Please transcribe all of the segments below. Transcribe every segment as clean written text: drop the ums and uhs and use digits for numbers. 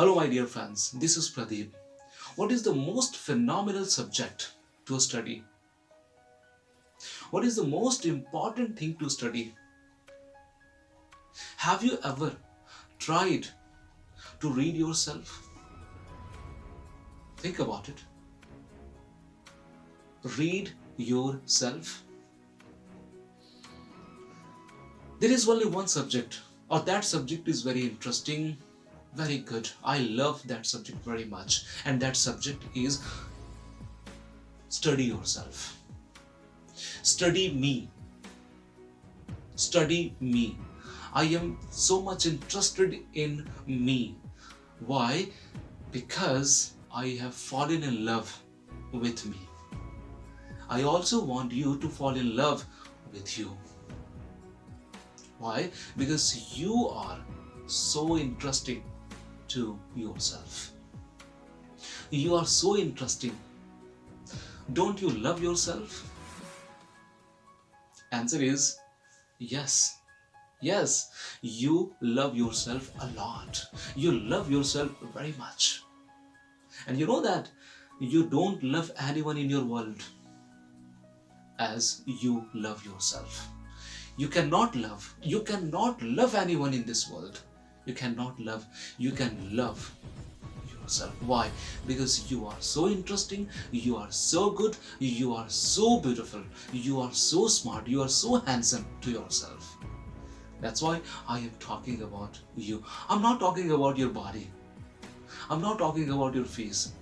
Hello, my dear friends. This is Pradeep. What is the most phenomenal subject to study? What is the most important thing to study? Have you ever tried to read yourself? Think about it. Read yourself. There is only one subject, or that subject is very interesting, very good. I love that subject very much, and that subject is study yourself. Study me. Study me. I am so much interested in me. Why? Because I have fallen in love with me. I also want you to fall in love with you. Why? Because you are so interesting to yourself. You are so interesting. Don't you love yourself? Answer is yes. Yes, you love yourself a lot. You love yourself very much. And you know that you don't love anyone in your world as you love yourself. You cannot love anyone in this world. You cannot love, you can love yourself. Why? Because you are so interesting, you are so good, you are so beautiful, you are so smart, you are so handsome to yourself. That's why I am talking about you. I'm not talking about your body. I'm not talking about your face.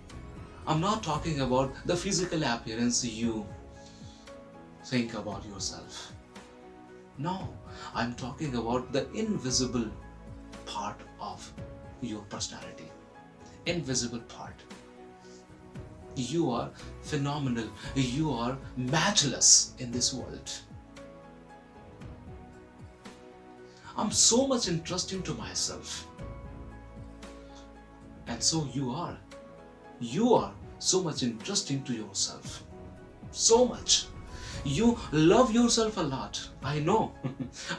I'm not talking about the physical appearance you think about yourself. No, I'm talking about the invisible part of your personality. Invisible part. You are phenomenal. You are matchless in this world. I'm so much interesting to myself. And so you are. You are so much interesting to yourself. So much. You love yourself a lot. I know.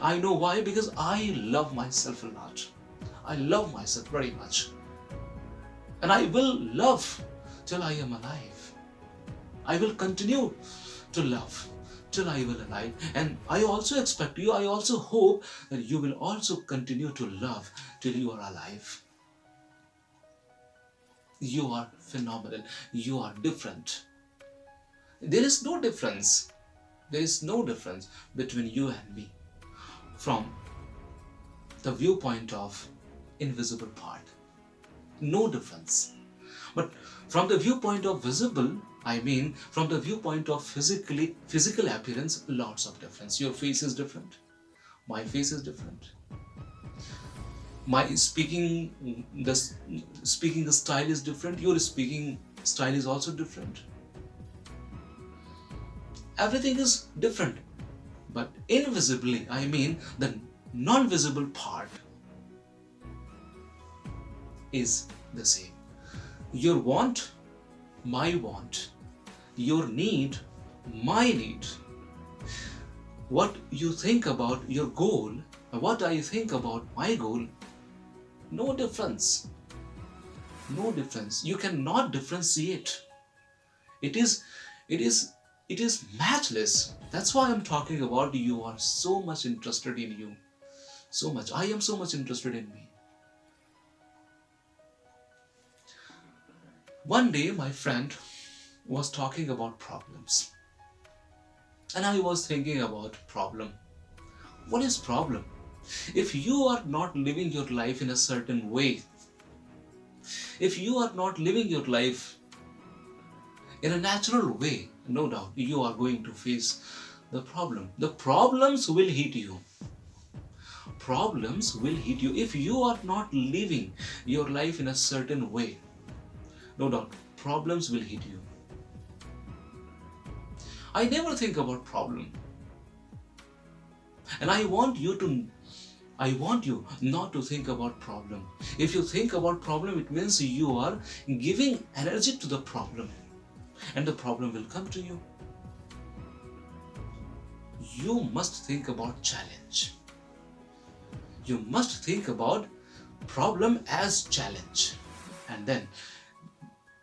I know why? Because I love myself a lot. I love myself very much. And I will love till I am alive. I will continue to love till I will alive. And I also expect you, I also hope that you will also continue to love till you are alive. You are phenomenal. You are different. There is no difference. There is no difference between you and me from the viewpoint of invisible part. No difference. But from the viewpoint of visible, I mean from the viewpoint of physical appearance, lots of difference. Your face is different. My face is different. My speaking style is different. Your speaking style is also different. Everything is different. But invisibly, I mean the non-visible part is the same. Your want, my want. Your need, my need. What you think about your goal, what I think about my goal, no difference. No difference. You cannot differentiate. It is matchless. That's why I'm talking about you are so much interested in you. So much. I am so much interested in me. One day my friend was talking about problems. And I was thinking about problem. What is problem? If you are not living your life in a certain way, if you are not living your life in a natural way, no doubt you are going to face the problem. The problems will hit you. Problems will hit you if you are not living your life in a certain way. No doubt, problems will hit you. I never think about problem. And I want you not to think about problem. If you think about problem, it means you are giving energy to the problem. And the problem will come to you. You must think about challenge. You must think about problem as challenge. And then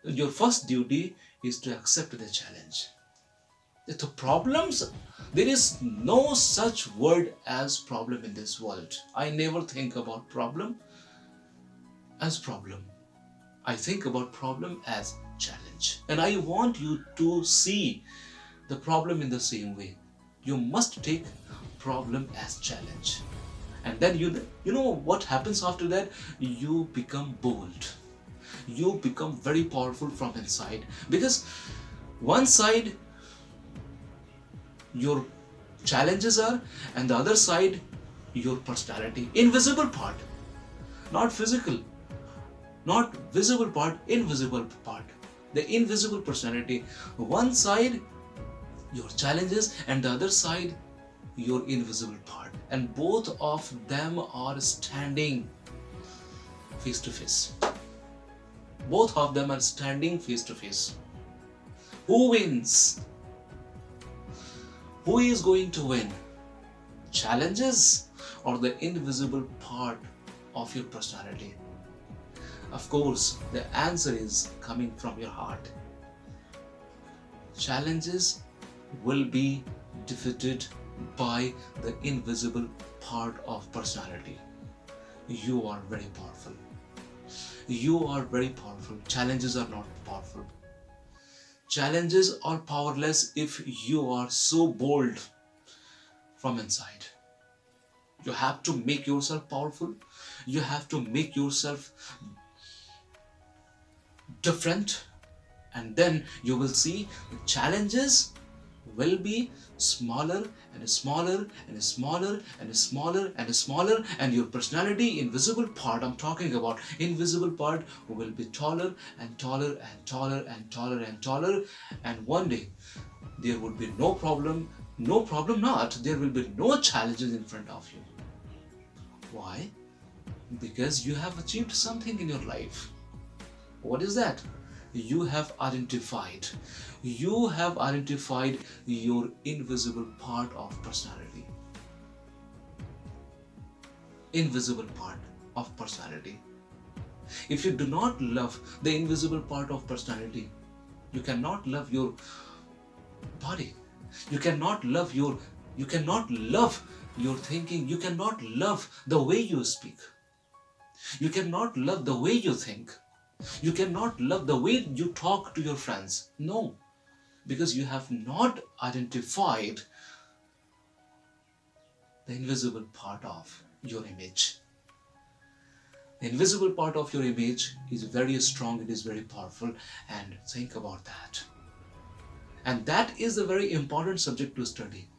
your first duty is to accept the challenge. The problems, there is no such word as problem in this world. I never think about problem as problem. I think about problem as challenge. And I want you to see the problem in the same way. You must take problem as challenge. And then you know what happens after that? You become bold. You become very powerful from inside. Because one side your challenges are, and the other side your personality. Invisible part, not physical, not visible part, invisible part. The invisible personality. One side your challenges, and the other side your invisible part. And both of them are standing face to face. Both of them are standing face to face. Who wins? Who is going to win? Challenges or the invisible part of your personality? Of course, the answer is coming from your heart. Challenges will be defeated by the invisible part of personality. You are very powerful. You are very powerful. Challenges are not powerful. Challenges are powerless if you are so bold from inside. You have to make yourself powerful. You have to make yourself different. And then you will see the challenges will be smaller and smaller and smaller and smaller and smaller, and your personality, invisible part I'm talking about, invisible part will be taller and taller and taller and taller and taller, and one day there would be no problem not, there will be no challenges in front of you. Why? Because you have achieved something in your life. What is that? You have identified your invisible part of personality. Invisible part of personality. If you do not love the invisible part of personality, you cannot love your body. You cannot love your thinking. You cannot love the way you speak. You cannot love the way you think. You cannot love the way you talk to your friends. No, because you have not identified the invisible part of your image. The invisible part of your image is very strong, it is very powerful, and think about that. And that is a very important subject to study.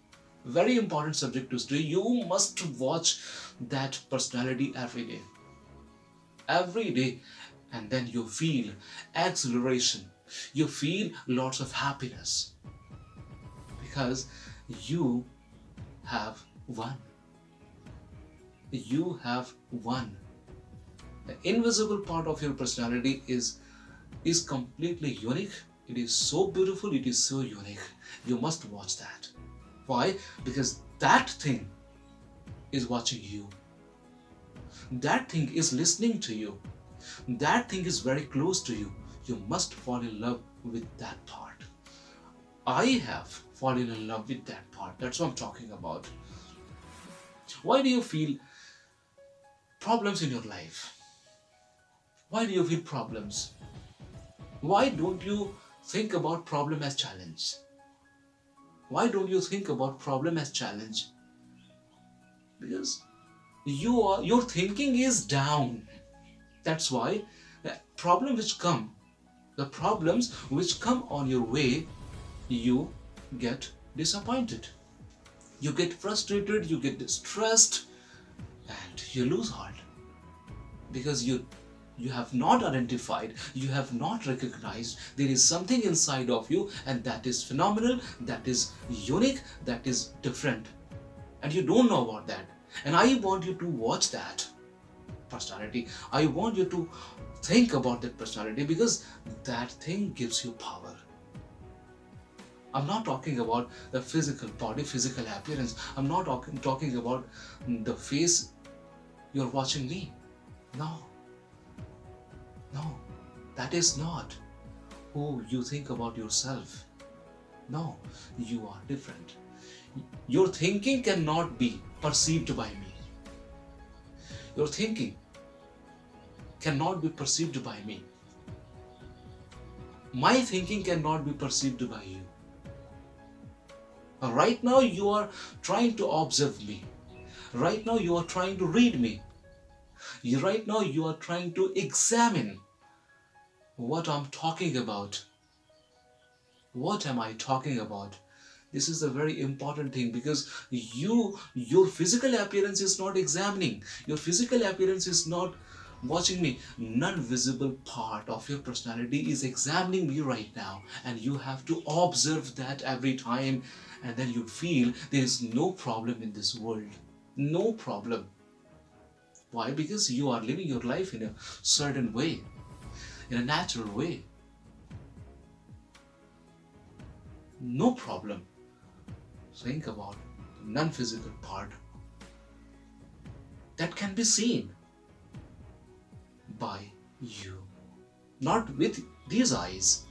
Very important subject to study. You must watch that personality every day. Every day. And then you feel exhilaration. You feel lots of happiness. Because you have won. You have won. The invisible part of your personality is completely unique. It is so beautiful. It is so unique. You must watch that. Why? Because that thing is watching you. That thing is listening to you. That thing is very close to you. You must fall in love with that part. I have fallen in love with that part. That's what I'm talking about. Why do you feel problems in your life? Why do you feel problems? Why don't you think about problem as challenge? Why don't you think about problem as challenge? Because your thinking is down. That's why the problems which come on your way, you get disappointed. You get frustrated, you get stressed, and you lose heart. Because you have not identified, you have not recognized there is something inside of you, and that is phenomenal, that is unique, that is different. And you don't know about that. And I want you to watch that personality. I want you to think about that personality, because that thing gives you power. I'm not talking about the physical body, physical appearance. I'm not talking about the face you're watching me. No. That is not who you think about yourself. No, you are different. Your thinking cannot be perceived by me. Your thinking cannot be perceived by me. My thinking cannot be perceived by you. Right now, you are trying to observe me. Right now, you are trying to read me. Right now, you are trying to examine what I'm talking about. What am I talking about? This is a very important thing, because your physical appearance is not examining. Your physical appearance is not watching me. Non-visible part of your personality is examining me right now, and you have to observe that every time, and then you feel there is no problem in this world. No problem. Why? Because you are living your life in a certain way, in a natural way. No problem. Think about the non-physical part that can be seen by you, not with these eyes.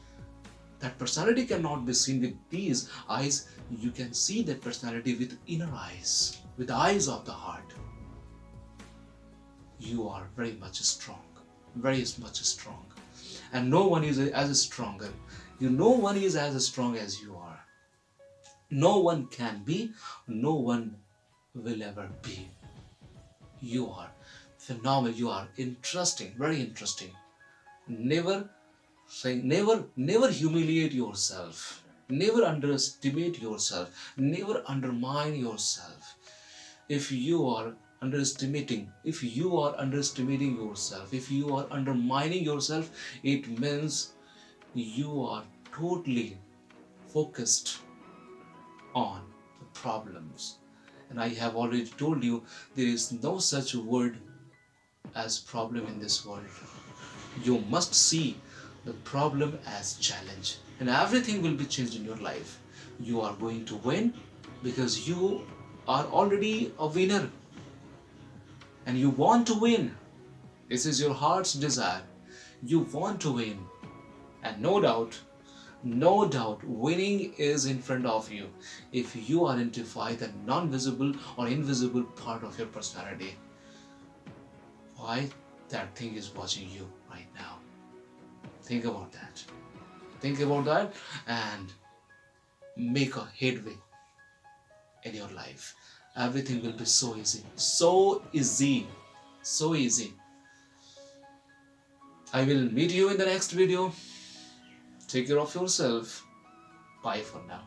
That personality cannot be seen with these eyes. You can see that personality with inner eyes, with eyes of the heart. You are very much strong, very much strong, and no one is as stronger. No one is as strong as you are. No one can be, no one will ever be. You are phenomenal, you are interesting, very interesting. Never say, never humiliate yourself. Never underestimate yourself. Never undermine yourself. If you are underestimating yourself, if you are undermining yourself, it means you are totally focused on the problems. And I have already told you, there is no such word as problem in this world. You must see the problem as challenge, and everything will be changed in your life. You are going to win because you are already a winner, and you want to win. This is your heart's desire. You want to win, and no doubt, winning is in front of you if you identify the non-visible or invisible part of your personality. Why? That thing is watching you right now. Think about that. Think about that and make a headway in your life. Everything will be so easy. So easy. So easy. I will meet you in the next video. Take care of yourself. Bye for now.